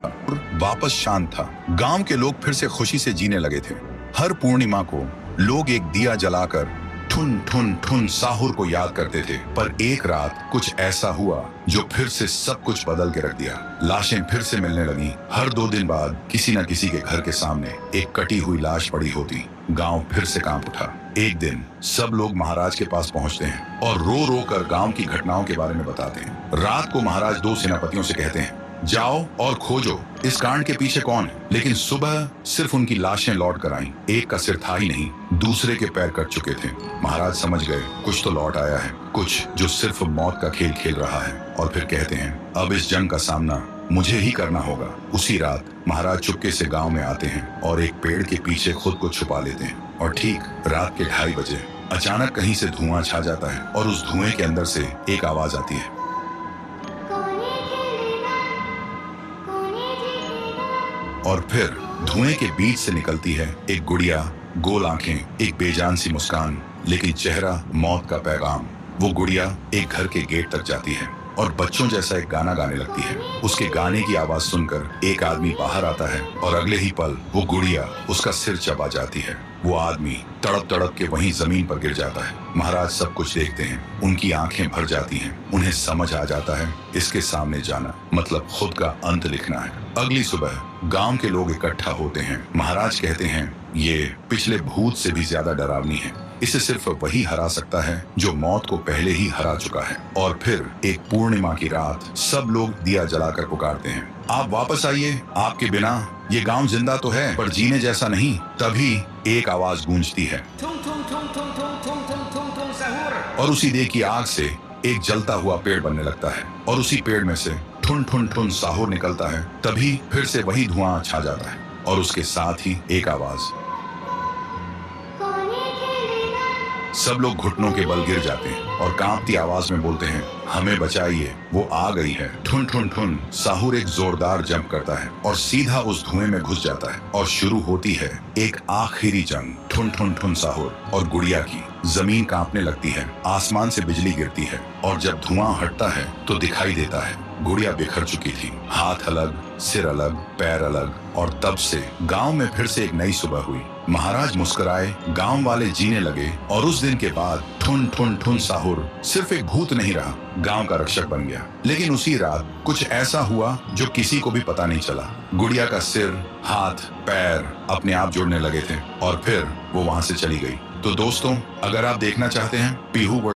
वापस शांत था। गांव के लोग फिर से खुशी से जीने लगे थे। हर पूर्णिमा को लोग एक दिया जलाकर ठुन ठुन ठुन साहुर को याद करते थे। पर एक रात कुछ ऐसा हुआ जो फिर से सब कुछ बदल के रख दिया। लाशें फिर से मिलने लगी। हर 2 दिन बाद किसी न किसी के घर के सामने एक कटी हुई लाश पड़ी होती। गांव फिर से कांप उठा। एक दिन सब लोग महाराज के पास पहुंचते हैं और रो रो कर गांव की घटनाओं के बारे में बताते हैं। रात को महाराज 2 सेनापतियों से कहते हैं, जाओ और खोजो इस कांड के पीछे कौन है। लेकिन सुबह सिर्फ उनकी लाशें लौट कर आईं। एक का सिर था ही नहीं, दूसरे के पैर कट चुके थे। महाराज समझ गए कुछ तो लौट आया है, कुछ जो सिर्फ मौत का खेल खेल रहा है। और फिर कहते हैं, अब इस जंग का सामना मुझे ही करना होगा। उसी रात महाराज चुपके से गांव में आते हैं और एक पेड़ के पीछे खुद को छुपा लेते हैं। और ठीक रात के 2:30 बजे अचानक कहीं से धुआं छा जाता है और उस धुएं के अंदर से एक आवाज आती है, और फिर धुएं के बीच से निकलती है एक गुड़िया, गोल आंखें, एक बेजान सी मुस्कान, लेकिन चेहरा मौत का पैगाम। वो गुड़िया एक घर के गेट तक जाती है और बच्चों जैसा एक गाना गाने लगती है। उसके गाने की आवाज सुनकर एक आदमी बाहर आता है और अगले ही पल वो गुड़िया उसका सिर चबा जाती है। वो आदमी तड़प तड़प के वहीं जमीन पर गिर जाता है। महाराज सब कुछ देखते हैं। उनकी आंखें भर जाती हैं। उन्हें समझ आ जाता है इसके सामने जाना मतलब खुद का अंत लिखना है। अगली सुबह गांव के लोग इकट्ठा होते हैं। महाराज कहते हैं, ये पिछले भूत से भी ज्यादा डरावनी है। इसे सिर्फ वही हरा सकता है जो मौत को पहले ही हरा चुका है। और फिर एक पूर्णिमा की रात सब लोग दिया जलाकर पुकारते हैं, आप वापस आइए, आपके बिना ये गांव जिंदा तो है पर जीने जैसा नहीं। तभी एक आवाज गूंजती है और उसी देह की आग से एक जलता हुआ पेड़ बनने लगता है और उसी पेड़ में से ठुन ठुन ठुन साहुर निकलता है। तभी फिर से वही धुआं छा जाता है और उसके साथ ही एक आवाज। सब लोग घुटनों के बल गिर जाते हैं और कांपती आवाज में बोलते हैं, हमें बचाइए, वो आ गई है। ठुन ठुन ठुन साहुर एक जोरदार जंप करता है और सीधा उस धुएं में घुस जाता है और शुरू होती है एक आखिरी जंग। ठुन ठुन ठुन साहुर और गुड़िया की। जमीन कांपने लगती है, आसमान से बिजली गिरती है और जब धुआं हटता है तो दिखाई देता है गुड़िया बिखर चुकी थी। हाथ अलग, सिर अलग, पैर अलग। और तब से गांव में फिर से एक नई सुबह हुई। महाराज मुस्कुराए, गांव वाले जीने लगे और उस दिन के बाद ठुन ठुन ठुन साहुर सिर्फ एक भूत नहीं रहा, गांव का रक्षक बन गया। लेकिन उसी रात कुछ ऐसा हुआ जो किसी को भी पता नहीं चला। गुड़िया का सिर, हाथ, पैर अपने आप जुड़ने लगे थे और फिर वो वहां से चली गई। तो दोस्तों, अगर आप देखना चाहते हैं पीहू